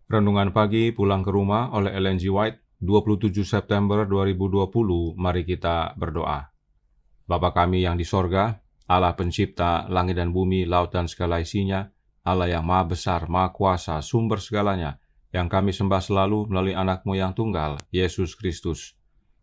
Renungan pagi pulang ke rumah oleh Ellen G. White, 27 September 2020. Mari kita berdoa. Bapa kami yang di sorga, Allah pencipta langit dan bumi, laut dan segala isinya, Allah yang maha besar, maha kuasa, sumber segalanya, yang kami sembah selalu melalui anak-Mu yang tunggal, Yesus Kristus.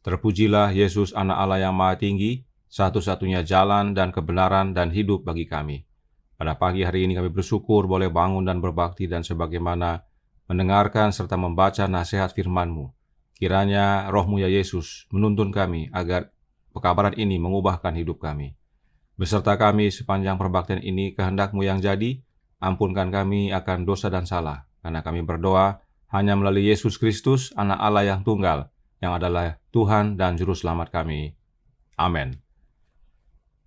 Terpujilah Yesus, anak Allah yang maha tinggi, satu-satunya jalan dan kebenaran dan hidup bagi kami. Pada pagi hari ini kami bersyukur boleh bangun dan berbakti dan sebagaimana mendengarkan serta membaca nasihat firman-Mu. Kiranya Roh-Mu ya Yesus menuntun kami agar pekabaran ini mengubahkan hidup kami. Beserta kami sepanjang perbaktian ini, kehendak-Mu yang jadi, ampunkan kami akan dosa dan salah, karena kami berdoa hanya melalui Yesus Kristus, anak Allah yang tunggal, yang adalah Tuhan dan Juru Selamat kami. Amin.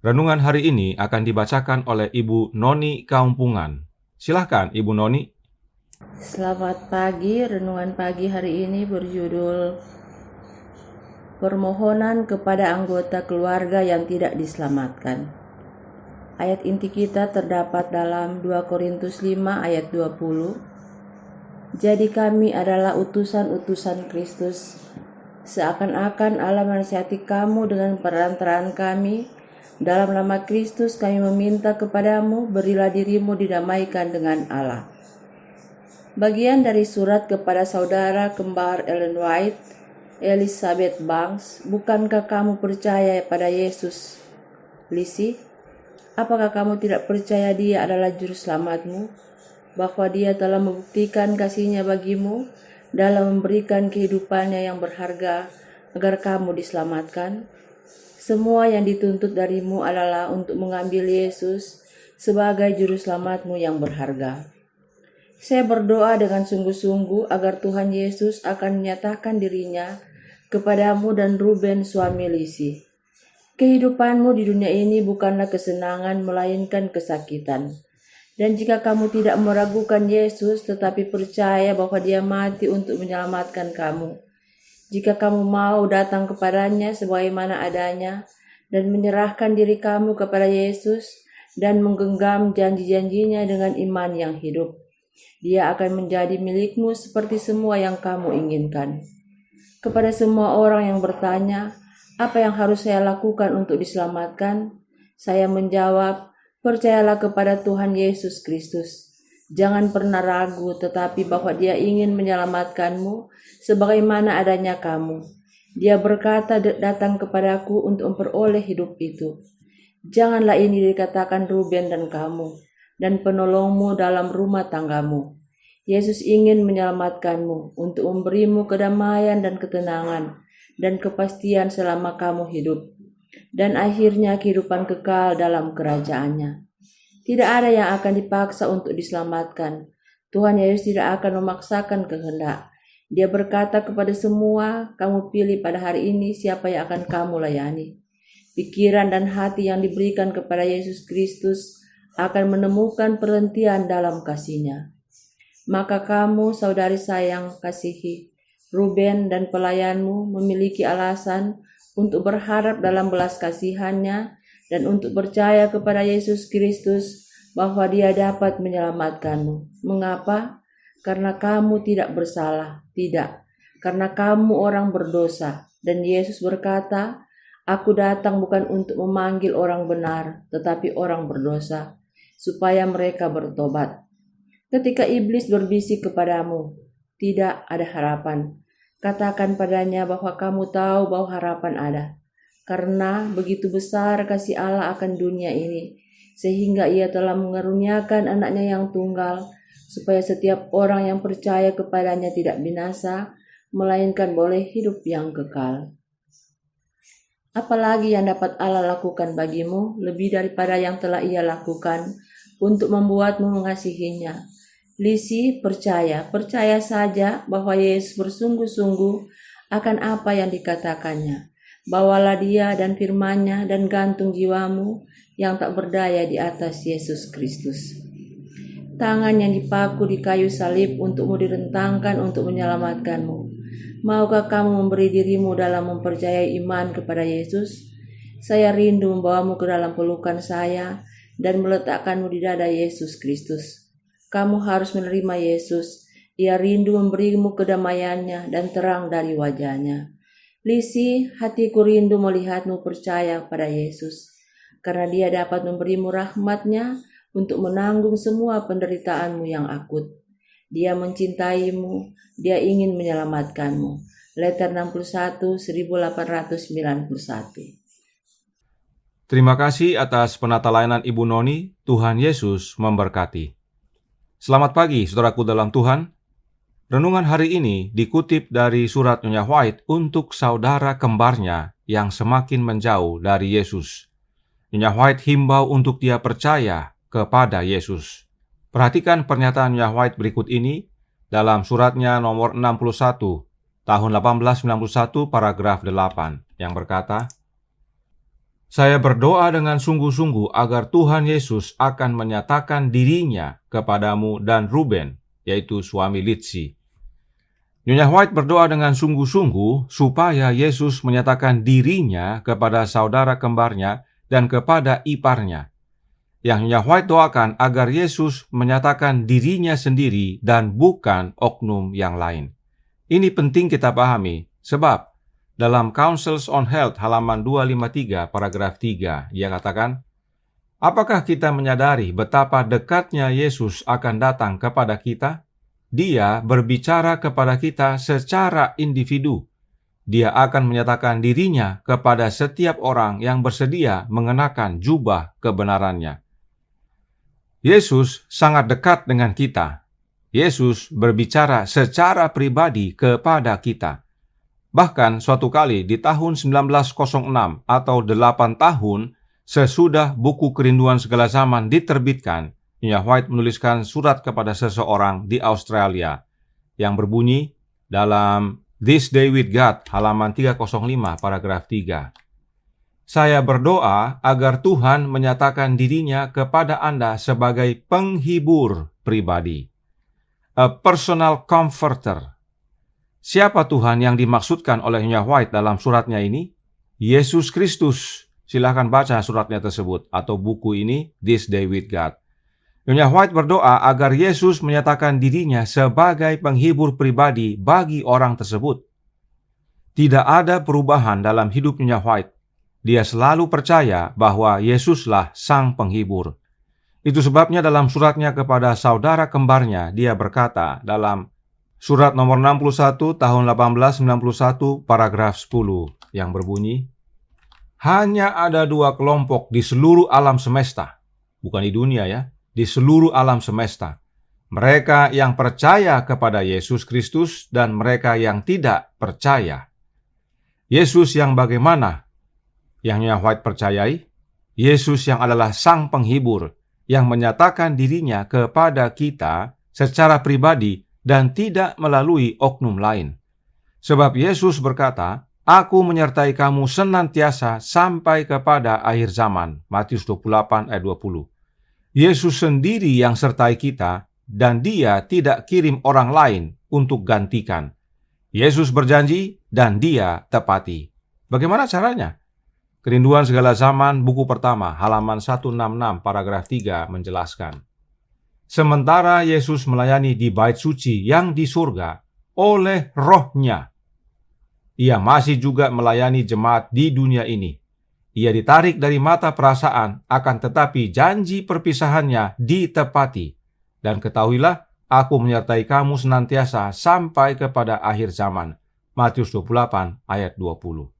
Renungan hari ini akan dibacakan oleh Ibu Noni Kaumpungan. Silahkan Ibu Noni. Selamat pagi, renungan pagi hari ini berjudul Permohonan kepada anggota keluarga yang tidak diselamatkan. Ayat inti kita terdapat dalam 2 Korintus 5 ayat 20. Jadi kami adalah utusan-utusan Kristus, seakan-akan Allah menasihati kamu dengan perantaraan kami. Dalam nama Kristus kami meminta kepadamu, berilah dirimu didamaikan dengan Allah. Bagian dari surat kepada saudara kembar Ellen White, Elizabeth Banks. Bukankah kamu percaya pada Yesus, Lizzie? Apakah kamu tidak percaya Dia adalah juru selamatmu, bahwa Dia telah membuktikan kasih-Nya bagimu dalam memberikan kehidupan-Nya yang berharga agar kamu diselamatkan? Semua yang dituntut darimu adalah untuk mengambil Yesus sebagai juru selamatmu yang berharga. Saya berdoa dengan sungguh-sungguh agar Tuhan Yesus akan menyatakan dirinya kepadamu dan Ruben suami Lizzie. Kehidupanmu di dunia ini bukanlah kesenangan melainkan kesakitan. Dan jika kamu tidak meragukan Yesus tetapi percaya bahwa Dia mati untuk menyelamatkan kamu, jika kamu mau datang kepadanya sebagaimana adanya dan menyerahkan diri kamu kepada Yesus dan menggenggam janji-janjinya dengan iman yang hidup, Dia akan menjadi milikmu seperti semua yang kamu inginkan. Kepada semua orang yang bertanya, apa yang harus saya lakukan untuk diselamatkan? Saya menjawab, percayalah kepada Tuhan Yesus Kristus. Jangan pernah ragu, tetapi bahwa Dia ingin menyelamatkanmu sebagaimana adanya kamu. Dia berkata, datang kepadaku untuk memperoleh hidup itu. Janganlah ini dikatakan Ruben dan kamu, dan penolongmu dalam rumah tanggamu. Yesus ingin menyelamatkanmu untuk memberimu kedamaian dan ketenangan dan kepastian selama kamu hidup, dan akhirnya kehidupan kekal dalam kerajaan-Nya. Tidak ada yang akan dipaksa untuk diselamatkan. Tuhan Yesus tidak akan memaksakan kehendak. Dia berkata kepada semua, kamu pilih pada hari ini siapa yang akan kamu layani. Pikiran dan hati yang diberikan kepada Yesus Kristus akan menemukan perhentian dalam kasih-Nya. Maka kamu, saudari sayang kasihi, Ruben dan pelayanmu memiliki alasan untuk berharap dalam belas kasihan-Nya dan untuk percaya kepada Yesus Kristus bahwa Dia dapat menyelamatkanmu. Mengapa? Karena kamu tidak bersalah, tidak. Karena kamu orang berdosa. Dan Yesus berkata, Aku datang bukan untuk memanggil orang benar, tetapi orang berdosa, supaya mereka bertobat. Ketika iblis berbisik kepadamu, tidak ada harapan, katakan padanya bahwa kamu tahu bahwa harapan ada. Karena begitu besar kasih Allah akan dunia ini, sehingga Ia telah mengaruniakan anaknya yang tunggal, supaya setiap orang yang percaya kepadanya tidak binasa, melainkan boleh hidup yang kekal. Apalagi yang dapat Allah lakukan bagimu, lebih daripada yang telah Ia lakukan untuk membuatmu mengasihinya. Lizzie, percaya saja bahwa Yesus bersungguh-sungguh akan apa yang dikatakannya. Bawalah Dia dan firman-Nya dan gantung jiwamu yang tak berdaya di atas Yesus Kristus. Tangan yang dipaku di kayu salib untukmu direntangkan untuk menyelamatkanmu. Maukah kamu memberi dirimu dalam mempercayai iman kepada Yesus? Saya rindu membawamu ke dalam pelukan saya dan meletakkanmu di dada Yesus Kristus. Kamu harus menerima Yesus Ia rindu memberimu kedamaiannya dan terang dari wajahnya. Lisi, hatiku rindu melihatmu percaya pada Yesus, karena Dia dapat memberimu rahmat-Nya untuk menanggung semua penderitaanmu yang akut. Dia mencintaimu, Dia ingin menyelamatkanmu. Letter 61 1891. Terima kasih atas penata layanan Ibu Noni. Tuhan Yesus memberkati. Selamat pagi, saudaraku dalam Tuhan. Renungan hari ini dikutip dari surat Nyonya White untuk saudara kembarnya yang semakin menjauh dari Yesus. Nyonya White himbau untuk dia percaya kepada Yesus. Perhatikan pernyataan Nyonya White berikut ini dalam suratnya nomor 61, tahun 1891, paragraf 8, yang berkata, "Saya berdoa dengan sungguh-sungguh agar Tuhan Yesus akan menyatakan dirinya kepadamu dan Ruben, yaitu suami Litsi." Nyonya White berdoa dengan sungguh-sungguh supaya Yesus menyatakan dirinya kepada saudara kembarnya dan kepada iparnya. Yang Nyonya White doakan agar Yesus menyatakan dirinya sendiri dan bukan oknum yang lain. Ini penting kita pahami, sebab dalam Councils on Health halaman 253 paragraf 3, ia katakan, "Apakah kita menyadari betapa dekatnya Yesus akan datang kepada kita? Dia berbicara kepada kita secara individu. Dia akan menyatakan dirinya kepada setiap orang yang bersedia mengenakan jubah kebenarannya." Yesus sangat dekat dengan kita. Yesus berbicara secara pribadi kepada kita. Bahkan suatu kali di tahun 1906 atau 8 tahun sesudah buku Kerinduan Segala Zaman diterbitkan, Nyonya White menuliskan surat kepada seseorang di Australia yang berbunyi dalam This Day with God, halaman 305, paragraf 3. "Saya berdoa agar Tuhan menyatakan dirinya kepada Anda sebagai penghibur pribadi, a personal comforter." Siapa Tuhan yang dimaksudkan oleh Nyonya White dalam suratnya ini? Yesus Kristus. Silahkan baca suratnya tersebut atau buku ini, This Day with God. Nyonya White berdoa agar Yesus menyatakan dirinya sebagai penghibur pribadi bagi orang tersebut. Tidak ada perubahan dalam hidup Nyonya White. Dia selalu percaya bahwa Yesuslah sang penghibur. Itu sebabnya dalam suratnya kepada saudara kembarnya, dia berkata dalam surat nomor 61 tahun 1891 paragraf 10 yang berbunyi, "Hanya ada 2 kelompok di seluruh alam semesta." Bukan di dunia ya, di seluruh alam semesta. Mereka yang percaya kepada Yesus Kristus dan mereka yang tidak percaya. Yesus yang bagaimana yang Nyonya White percayai? Yesus yang adalah sang penghibur, yang menyatakan dirinya kepada kita secara pribadi dan tidak melalui oknum lain. Sebab Yesus berkata, "Aku menyertai kamu senantiasa sampai kepada akhir zaman." Matius 28 ayat 20. Yesus sendiri yang sertai kita dan Dia tidak kirim orang lain untuk gantikan. Yesus berjanji dan Dia tepati. Bagaimana caranya? Kerinduan Segala Zaman, buku pertama, halaman 166, paragraf 3 menjelaskan. Sementara Yesus melayani di bait suci yang di surga oleh Roh-Nya, Ia masih juga melayani jemaat di dunia ini. Ia ditarik dari mata perasaan, akan tetapi janji perpisahannya ditepati. Dan ketahuilah, aku menyertai kamu senantiasa sampai kepada akhir zaman. Matius 28 ayat 20.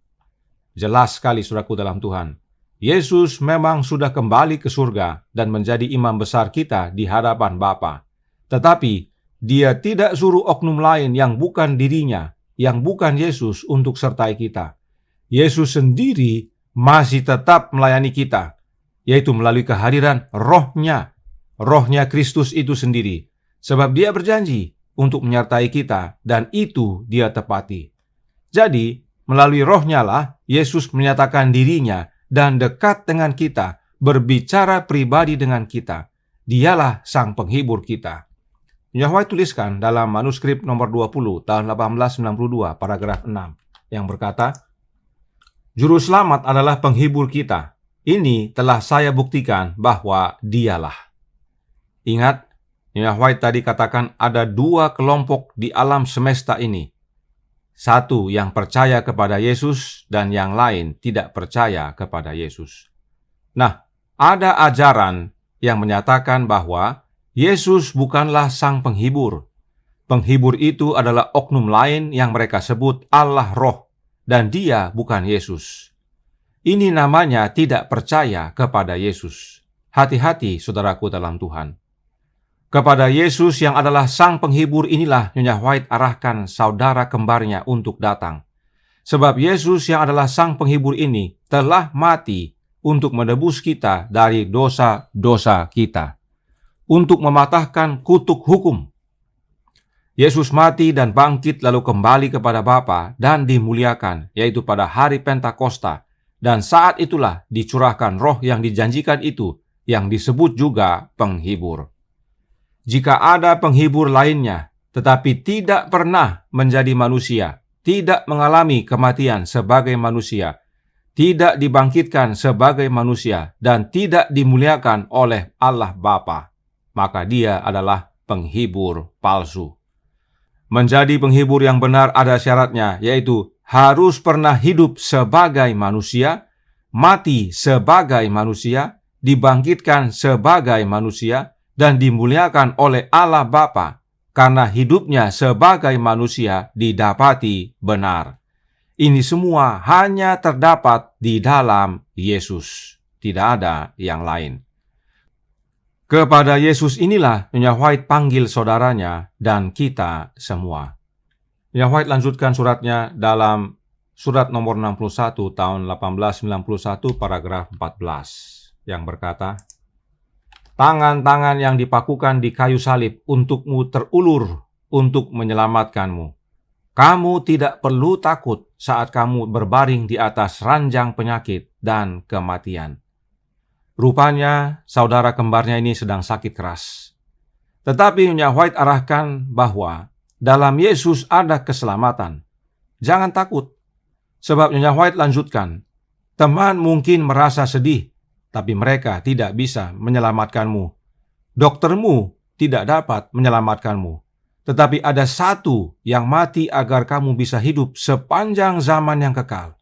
Jelas sekali saudaraku dalam Tuhan. Yesus memang sudah kembali ke surga dan menjadi imam besar kita di hadapan Bapa. Tetapi Dia tidak suruh oknum lain yang bukan dirinya, yang bukan Yesus untuk sertai kita. Yesus sendiri masih tetap melayani kita, yaitu melalui kehadiran Roh-Nya, Roh-Nya Kristus itu sendiri. Sebab Dia berjanji untuk menyertai kita dan itu Dia tepati. Jadi, melalui Roh-Nya lah Yesus menyatakan dirinya dan dekat dengan kita, berbicara pribadi dengan kita. Dialah sang penghibur kita. Nyonya White tuliskan dalam manuskrip nomor 20 tahun 1892 paragraf 6 yang berkata, "Juru selamat adalah penghibur kita. Ini telah saya buktikan bahwa Dialah." Ingat, Nyonya White tadi katakan ada dua kelompok di alam semesta ini. Satu yang percaya kepada Yesus dan yang lain tidak percaya kepada Yesus. Nah, ada ajaran yang menyatakan bahwa Yesus bukanlah sang penghibur. Penghibur itu adalah oknum lain yang mereka sebut Allah Roh, dan dia bukan Yesus. Ini namanya tidak percaya kepada Yesus. Hati-hati saudaraku dalam Tuhan. Kepada Yesus yang adalah sang penghibur inilah Nyonya White arahkan saudara kembarnya untuk datang. Sebab Yesus yang adalah sang penghibur ini telah mati untuk menebus kita dari dosa-dosa kita. Untuk mematahkan kutuk hukum. Yesus mati dan bangkit lalu kembali kepada Bapa dan dimuliakan, yaitu pada hari Pentakosta. Dan saat itulah dicurahkan roh yang dijanjikan itu, yang disebut juga penghibur. Jika ada penghibur lainnya, tetapi tidak pernah menjadi manusia, tidak mengalami kematian sebagai manusia, tidak dibangkitkan sebagai manusia, dan tidak dimuliakan oleh Allah Bapa, maka dia adalah penghibur palsu. Menjadi penghibur yang benar ada syaratnya, yaitu harus pernah hidup sebagai manusia, mati sebagai manusia, dibangkitkan sebagai manusia, dan dimuliakan oleh Allah Bapa, karena hidupnya sebagai manusia didapati benar. Ini semua hanya terdapat di dalam Yesus, tidak ada yang lain. Kepada Yesus inilah Nyonya White panggil saudaranya dan kita semua. Nyonya White lanjutkan suratnya dalam surat nomor 61 tahun 1891 paragraf 14 yang berkata, tangan-tangan yang dipakukan di kayu salib untukmu terulur untuk menyelamatkanmu. Kamu tidak perlu takut saat kamu berbaring di atas ranjang penyakit dan kematian. Rupanya saudara kembarnya ini sedang sakit keras. Tetapi Nyonya White arahkan bahwa dalam Yesus ada keselamatan. Jangan takut. Sebab Nyonya White lanjutkan, teman mungkin merasa sedih, tapi mereka tidak bisa menyelamatkanmu. Doktermu tidak dapat menyelamatkanmu. Tetapi ada satu yang mati agar kamu bisa hidup sepanjang zaman yang kekal.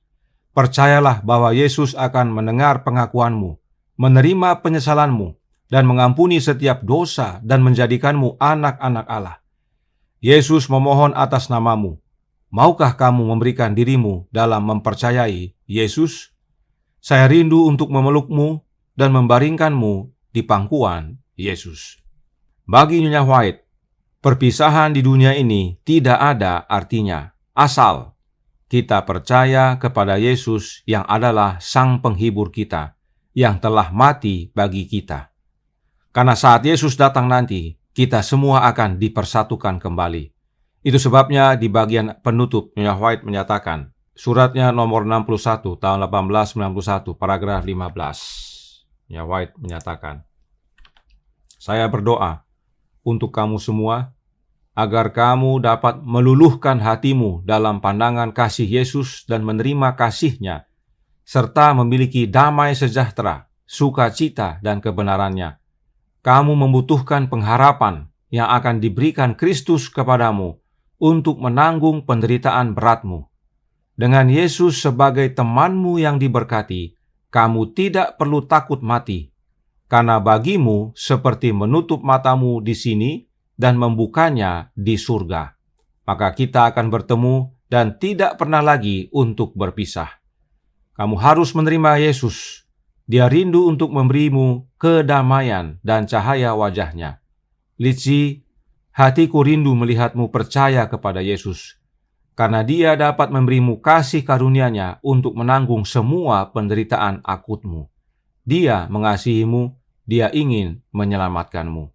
Percayalah bahwa Yesus akan mendengar pengakuanmu, menerima penyesalanmu, dan mengampuni setiap dosa dan menjadikanmu anak-anak Allah. Yesus memohon atas namamu. Maukah kamu memberikan dirimu dalam mempercayai Yesus? Saya rindu untuk memelukmu dan membaringkanmu di pangkuan Yesus. Bagi Nyonya White, perpisahan di dunia ini tidak ada artinya, asal kita percaya kepada Yesus yang adalah sang penghibur kita, yang telah mati bagi kita. Karena saat Yesus datang nanti, kita semua akan dipersatukan kembali. Itu sebabnya di bagian penutup Nyonya White menyatakan, suratnya nomor 61 tahun 1891 paragraf 15. Nyonya White menyatakan, saya berdoa untuk kamu semua agar kamu dapat meluluhkan hatimu dalam pandangan kasih Yesus dan menerima kasih-Nya, serta memiliki damai sejahtera, sukacita dan kebenarannya. Kamu membutuhkan pengharapan yang akan diberikan Kristus kepadamu untuk menanggung penderitaan beratmu. Dengan Yesus sebagai temanmu yang diberkati, kamu tidak perlu takut mati, karena bagimu seperti menutup matamu di sini dan membukanya di surga. Maka kita akan bertemu dan tidak pernah lagi untuk berpisah. Kamu harus menerima Yesus. Dia rindu untuk memberimu kedamaian dan cahaya wajahnya. Litsi, hatiku rindu melihatmu percaya kepada Yesus, karena Dia dapat memberimu kasih karunia-Nya untuk menanggung semua penderitaan akutmu. Dia mengasihimu, Dia ingin menyelamatkanmu.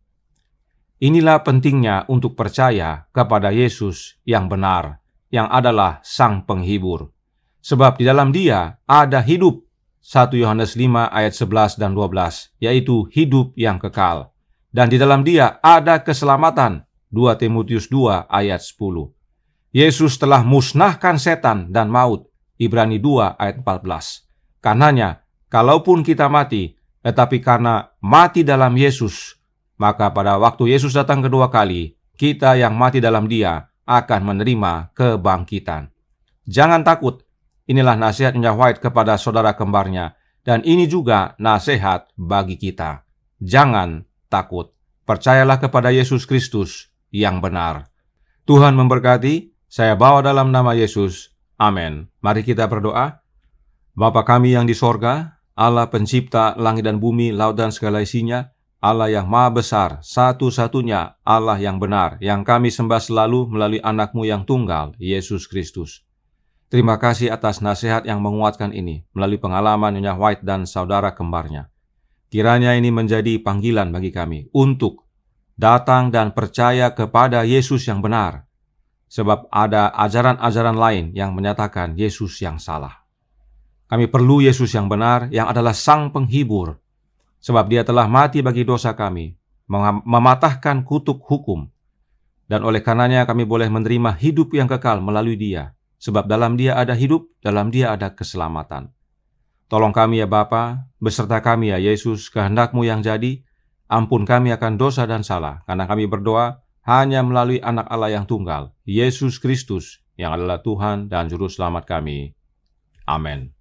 Inilah pentingnya untuk percaya kepada Yesus yang benar, yang adalah Sang Penghibur. Sebab di dalam Dia ada hidup, 1 Yohanes 5 ayat 11 dan 12, yaitu hidup yang kekal. Dan di dalam Dia ada keselamatan, 2 Timotius 2 ayat 10. Yesus telah musnahkan setan dan maut, Ibrani 2 ayat 14. Karenanya, kalaupun kita mati, tetapi karena mati dalam Yesus, maka pada waktu Yesus datang kedua kali, kita yang mati dalam Dia akan menerima kebangkitan. Jangan takut. Inilah nasihat Nyonya White kepada saudara kembarnya, dan ini juga nasihat bagi kita. Jangan takut. Percayalah kepada Yesus Kristus yang benar. Tuhan memberkati. Saya bawa dalam nama Yesus. Amin. Mari kita berdoa. Bapa kami yang di sorga, Allah pencipta langit dan bumi, laut dan segala isinya, Allah yang maha besar, satu-satunya Allah yang benar, yang kami sembah selalu melalui anak-Mu yang tunggal, Yesus Kristus. Terima kasih atas nasihat yang menguatkan ini, melalui pengalaman Nyonya White dan saudara kembarnya. Kiranya ini menjadi panggilan bagi kami untuk datang dan percaya kepada Yesus yang benar, sebab ada ajaran-ajaran lain yang menyatakan Yesus yang salah. Kami perlu Yesus yang benar, yang adalah Sang Penghibur, sebab Dia telah mati bagi dosa kami, mematahkan kutuk hukum, dan oleh karenanya kami boleh menerima hidup yang kekal melalui Dia, sebab dalam Dia ada hidup, dalam Dia ada keselamatan. Tolong kami ya Bapa, beserta kami ya Yesus, kehendak-Mu yang jadi, ampun kami akan dosa dan salah, karena kami berdoa hanya melalui anak Allah yang tunggal, Yesus Kristus, yang adalah Tuhan dan Juru Selamat kami. Amin.